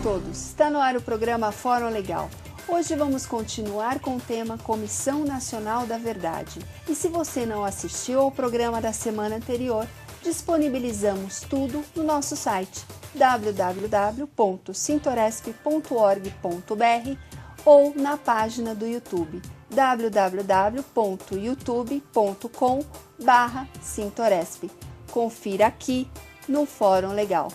todos! Está no ar o programa Fórum Legal. Hoje vamos continuar com o tema Comissão Nacional da Verdade. E se você não assistiu ao programa da semana anterior, disponibilizamos tudo no nosso site www.sintoresp.org.br ou na página do YouTube www.youtube.com/Sintoresp. Confira aqui no Fórum Legal.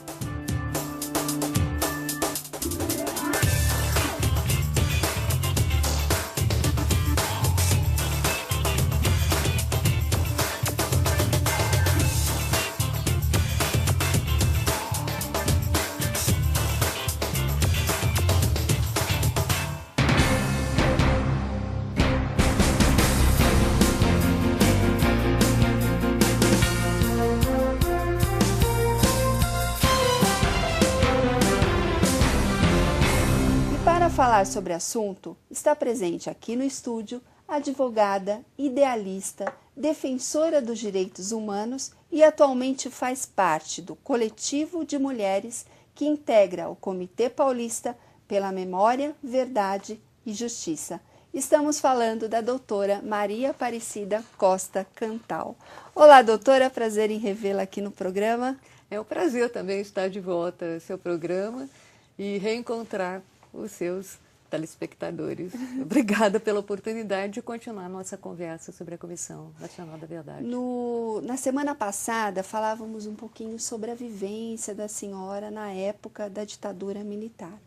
Para falar sobre o assunto, está presente aqui no estúdio a advogada, idealista, defensora dos direitos humanos e atualmente faz parte do coletivo de mulheres que integra o Comitê Paulista pela Memória, Verdade e Justiça. Estamos falando da doutora Maria Aparecida Costa Cantal. Olá, doutora, prazer em revê-la aqui no programa. É um prazer também estar de volta ao seu programa e reencontrar os seus telespectadores. Obrigada pela oportunidade de continuar a nossa conversa sobre a Comissão Nacional da Verdade. Na semana passada, falávamos um pouquinho sobre a vivência da senhora na época da ditadura militar.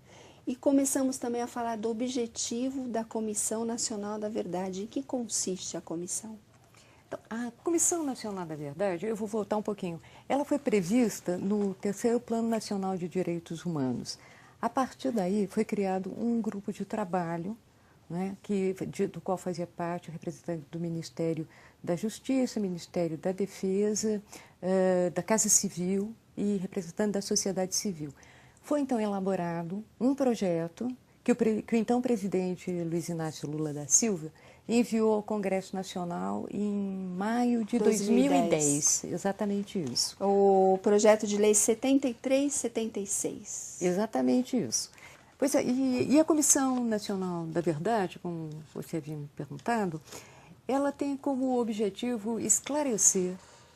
E começamos também a falar do objetivo da Comissão Nacional da Verdade. Em que consiste a comissão? Então, a Comissão Nacional da Verdade, eu vou voltar um pouquinho, ela foi prevista no terceiro Plano Nacional de Direitos Humanos. A partir daí foi criado um grupo de trabalho, né, do qual fazia parte o representante do Ministério da Justiça, Ministério da Defesa, da Casa Civil e representante da sociedade civil. Foi então elaborado um projeto que o então presidente Luiz Inácio Lula da Silva enviou ao Congresso Nacional em maio de 2010. Exatamente isso. O projeto de lei 7376. Exatamente isso. Pois é, e a Comissão Nacional da Verdade, como você havia me perguntado, ela tem como objetivo esclarecer,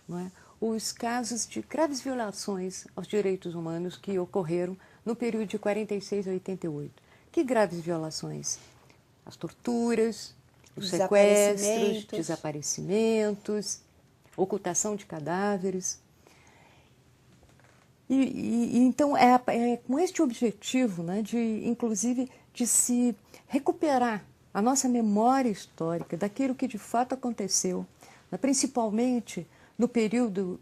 não é, os casos de graves violações aos direitos humanos que ocorreram no período de 46 a 88. Que graves violações? As torturas, os sequestros, desaparecimentos, ocultação de cadáveres. Então, é com este objetivo, né, inclusive, de se recuperar a nossa memória histórica daquilo que de fato aconteceu, né, principalmente no período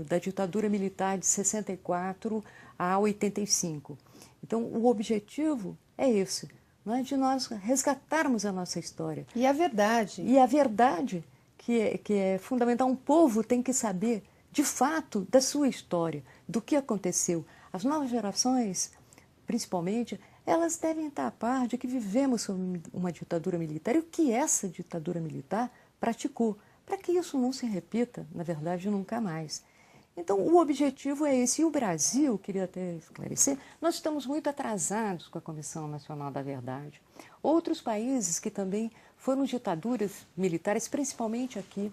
da ditadura militar de 64 a 85. Então, o objetivo é esse, não é, de nós resgatarmos a nossa história. E a verdade. E a verdade, que é fundamental. Um povo tem que saber, de fato, da sua história, do que aconteceu. As novas gerações, principalmente, elas devem estar a par de que vivemos sob uma ditadura militar e o que essa ditadura militar praticou, para que isso não se repita, na verdade, nunca mais. Então, o objetivo é esse. E o Brasil, queria até esclarecer, nós estamos muito atrasados com a Comissão Nacional da Verdade. Outros países que também foram ditaduras militares, principalmente aqui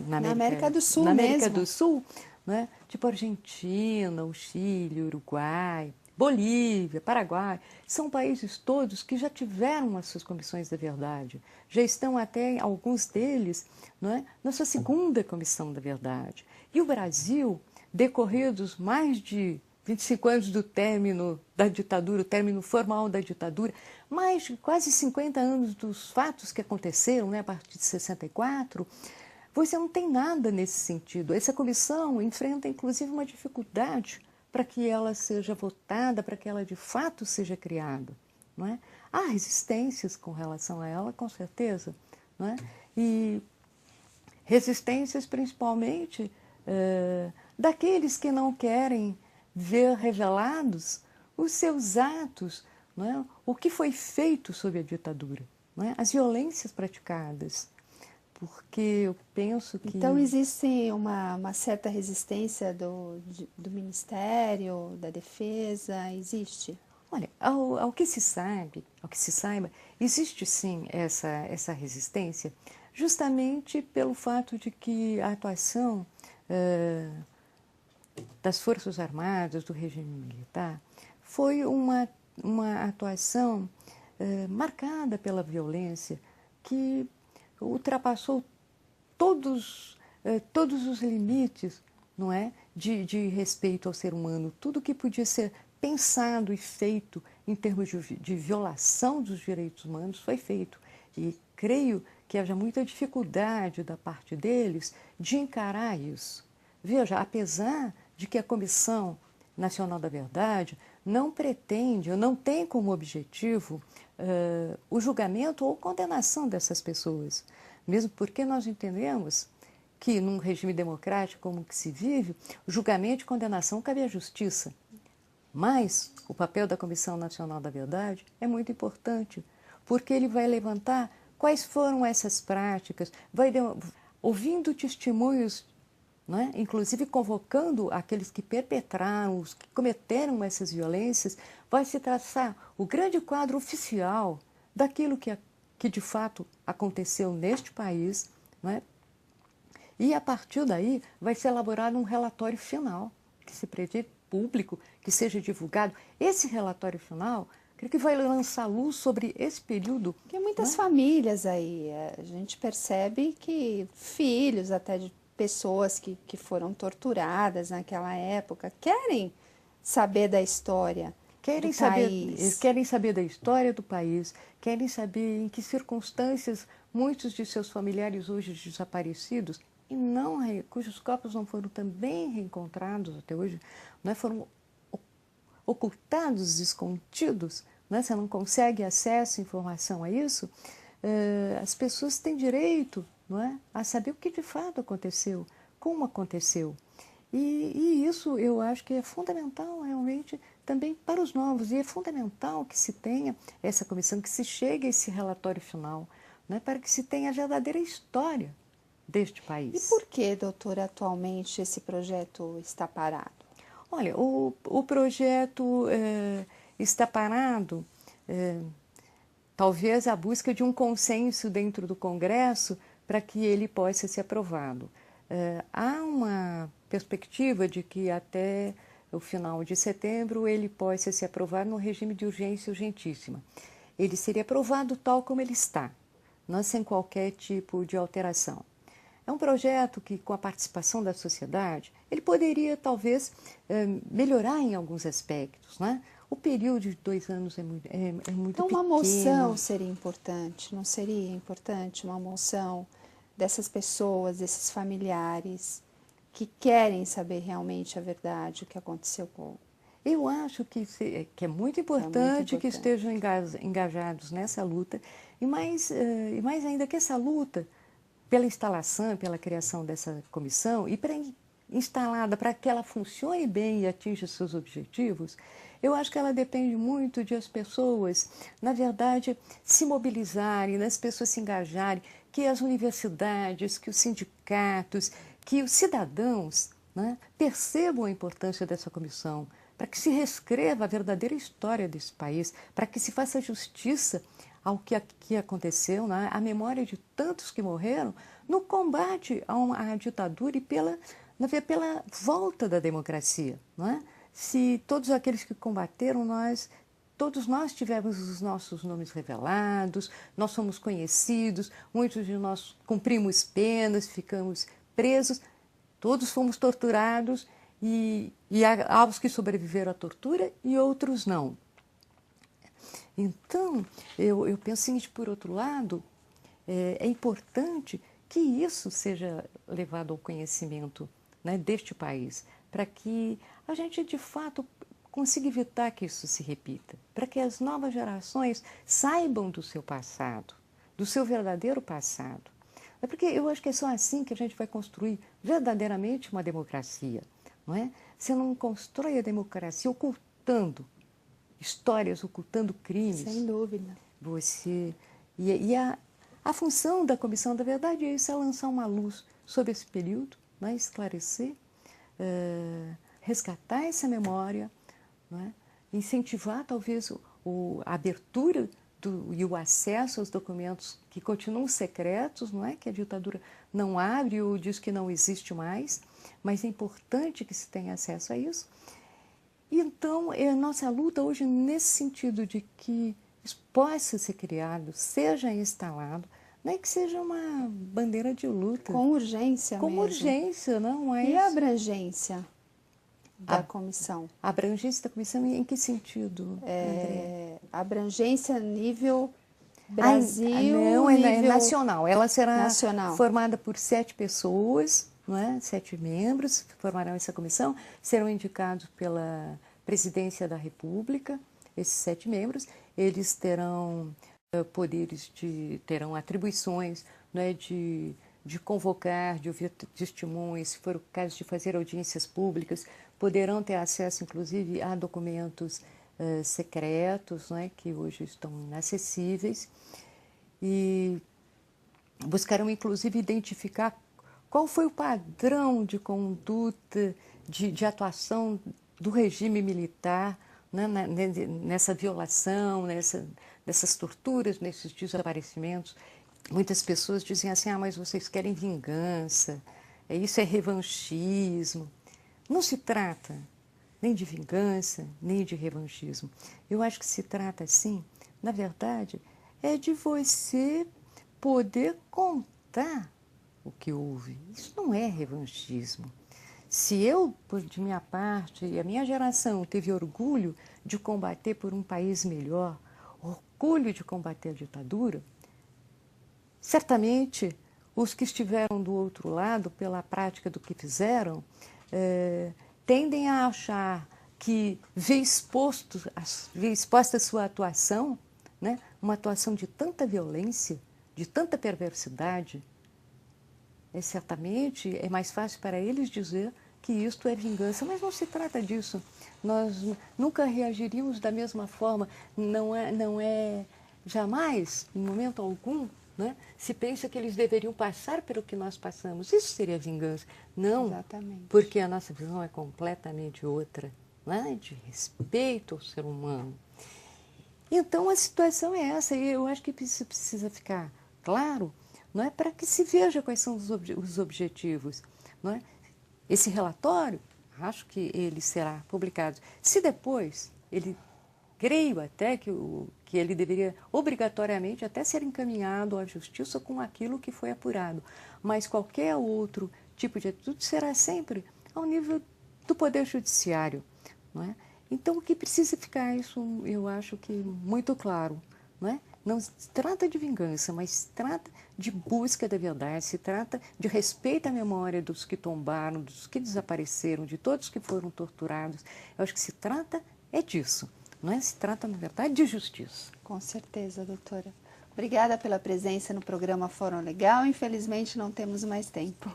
na América do Sul, na América do Sul, né? Tipo Argentina, o Chile, o Uruguai, Bolívia, Paraguai, são países todos que já tiveram as suas comissões da verdade, já estão até, alguns deles, não é, na sua segunda comissão da verdade. E o Brasil, decorridos mais de 25 anos do término da ditadura, o término formal da ditadura, mais de quase 50 anos dos fatos que aconteceram, né, a partir de 64, você não tem nada nesse sentido. Essa comissão enfrenta, inclusive, uma dificuldade para que ela seja votada, para que ela de fato seja criada, não é? Há resistências com relação a ela, com certeza, não é? E resistências principalmente daqueles que não querem ver revelados os seus atos, não é? O que foi feito sob a ditadura, não é? As violências praticadas. Porque eu penso que... Então, existe uma certa resistência do Ministério, da Defesa? Existe? Olha, ao que se saiba, existe sim essa resistência, justamente pelo fato de que a atuação das Forças Armadas, do regime militar, foi uma atuação marcada pela violência que ultrapassou todos os limites, não é, de respeito ao ser humano. Tudo que podia ser pensado e feito em termos de violação dos direitos humanos foi feito. E creio que haja muita dificuldade da parte deles de encarar isso. Veja, apesar de que a Comissão Nacional da Verdade não pretende, ou não tem como objetivo o julgamento ou condenação dessas pessoas, mesmo porque nós entendemos que num regime democrático como o que se vive, o julgamento e condenação cabe à justiça. Mas o papel da Comissão Nacional da Verdade é muito importante, porque ele vai levantar quais foram essas práticas, ouvindo testemunhos, não é? Inclusive convocando aqueles que perpetraram, os que cometeram essas violências, vai se traçar o grande quadro oficial daquilo que de fato aconteceu neste país, não é? E a partir daí vai ser elaborado um relatório final, que se pretende público, que seja divulgado. Esse relatório final, creio que vai lançar luz sobre esse período. Porque muitas famílias aí, a gente percebe que filhos até de pessoas que foram torturadas naquela época querem saber da história do país. Querem saber da história do país, querem saber em que circunstâncias muitos de seus familiares hoje desaparecidos cujos corpos não foram também reencontrados até hoje, não foram ocultados, escondidos, você não consegue acesso, informação a isso, as pessoas têm direito, a saber o que de fato aconteceu, como aconteceu. E isso eu acho que é fundamental realmente também para os novos, e é fundamental que se tenha essa comissão, que se chegue a esse relatório final, para que se tenha a verdadeira história deste país. E por que, doutora, atualmente esse projeto está parado? Olha, o projeto está parado, talvez à busca de um consenso dentro do Congresso para que ele possa ser aprovado. Há uma perspectiva de que até o final de setembro ele possa ser aprovado no regime de urgência urgentíssima. Ele seria aprovado tal como ele está, sem qualquer tipo de alteração. É um projeto que, com a participação da sociedade, ele poderia, talvez, melhorar em alguns aspectos. O período de 2 anos é muito então, pequeno. Uma moção seria importante, não seria importante uma moção dessas pessoas, desses familiares, que querem saber realmente a verdade, o que aconteceu com... Eu acho que é muito importante que estejam engajados nessa luta, e mais ainda que essa luta, pela instalação, pela criação dessa comissão e instalada para que ela funcione bem e atinja seus objetivos, eu acho que ela depende muito de as pessoas, na verdade, se mobilizarem, as pessoas se engajarem, que as universidades, que os sindicatos, que os cidadãos percebam a importância dessa comissão, para que se reescreva a verdadeira história desse país, para que se faça justiça ao que aconteceu, a memória de tantos que morreram no combate à ditadura e pela volta da democracia. Se todos aqueles que combateram, todos nós tivemos os nossos nomes revelados, nós somos conhecidos, muitos de nós cumprimos penas, ficamos presos, todos fomos torturados e há os que sobreviveram à tortura e outros não. Então, eu penso o seguinte, por outro lado, é importante que isso seja levado ao conhecimento deste país, para que a gente, de fato, consiga evitar que isso se repita, para que as novas gerações saibam do seu passado, do seu verdadeiro passado. É porque eu acho que é só assim que a gente vai construir verdadeiramente uma democracia, não é? Você não constrói a democracia ocultando histórias, ocultando crimes. Sem dúvida. A função da Comissão da Verdade é isso, é lançar uma luz sobre esse período, esclarecer, resgatar essa memória, incentivar talvez a abertura e o acesso aos documentos que continuam secretos, não é? Que a ditadura não abre ou diz que não existe mais, mas é importante que se tenha acesso a isso. Então, a nossa luta hoje nesse sentido de que isso possa ser criado, seja instalado, não é que seja uma bandeira de luta. Com urgência Com mesmo. urgência, não é? E a abrangência da comissão? A abrangência da comissão em que sentido, André? Abrangência nível Brasil, não, nível é nacional. Ela será nacional. formada por 7 pessoas, não é? 7 membros formarão essa comissão, serão indicados pela Presidência da República, esses 7 membros. Eles terão poderes, terão atribuições, não é? De convocar, de ouvir testemunhas, se for o caso de fazer audiências públicas, poderão ter acesso, inclusive, a documentos secretos, não é? Que hoje estão inacessíveis, e buscarão, inclusive, identificar qual foi o padrão de conduta, de atuação do regime militar, né? Nessa violação, nessas torturas, nesses desaparecimentos. Muitas pessoas dizem assim, mas vocês querem vingança, isso é revanchismo. Não se trata nem de vingança, nem de revanchismo. Eu acho que se trata, sim, na verdade, é de você poder contar o que houve. Isso não é revanchismo. Se eu, de minha parte, e a minha geração teve orgulho de combater por um país melhor, orgulho de combater a ditadura, certamente os que estiveram do outro lado, pela prática do que fizeram, tendem a achar que ver exposta a sua atuação, né, uma atuação de tanta violência, de tanta perversidade, certamente é mais fácil para eles dizer que isto é vingança, mas não se trata disso. Nós nunca reagiríamos da mesma forma, não é jamais, em momento algum, né, se pensa que eles deveriam passar pelo que nós passamos. Isso seria vingança. Não, exatamente, porque a nossa visão é completamente outra, né, de respeito ao ser humano. Então, a situação é essa, e eu acho que isso precisa ficar claro, não é, para que se veja quais são os objetivos. Não é? Esse relatório, acho que ele será publicado. Se depois, creio até que ele deveria obrigatoriamente até ser encaminhado à justiça com aquilo que foi apurado. Mas qualquer outro tipo de atitude será sempre ao nível do Poder Judiciário. Não é? Então, o que precisa ficar, isso eu acho que muito claro, não é? Não se trata de vingança, mas se trata de busca da verdade, se trata de respeito à memória dos que tombaram, dos que desapareceram, de todos que foram torturados. Eu acho que se trata disso, não é? Se trata, na verdade, de justiça. Com certeza, doutora. Obrigada pela presença no programa Fórum Legal. Infelizmente, não temos mais tempo.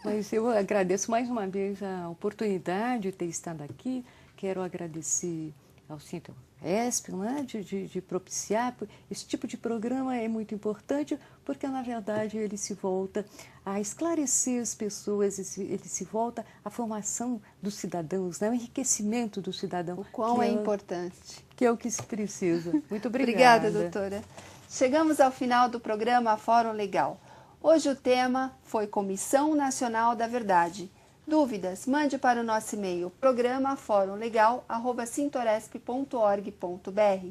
Mas eu agradeço mais uma vez a oportunidade de ter estado aqui. Quero agradecer ao Sintoresp, né, de propiciar. Esse tipo de programa é muito importante porque, na verdade, ele se volta a esclarecer as pessoas, ele se volta à formação dos cidadãos, né, ao enriquecimento do cidadão. O quão é importante. Que é o que se precisa. Muito obrigada. Obrigada, doutora. Chegamos ao final do programa Fórum Legal. Hoje o tema foi Comissão Nacional da Verdade. Dúvidas? Mande para o nosso e-mail programaforumlegal@sintoresp.org.br.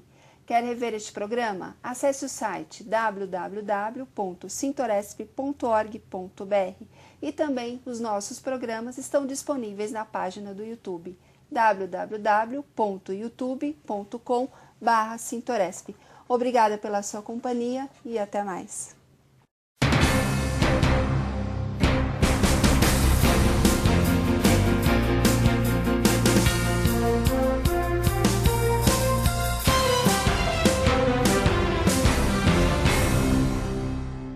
Quer rever este programa? Acesse o site www.sintoresp.org.br e também os nossos programas estão disponíveis na página do YouTube www.youtube.com/sintoresp. Obrigada pela sua companhia e até mais.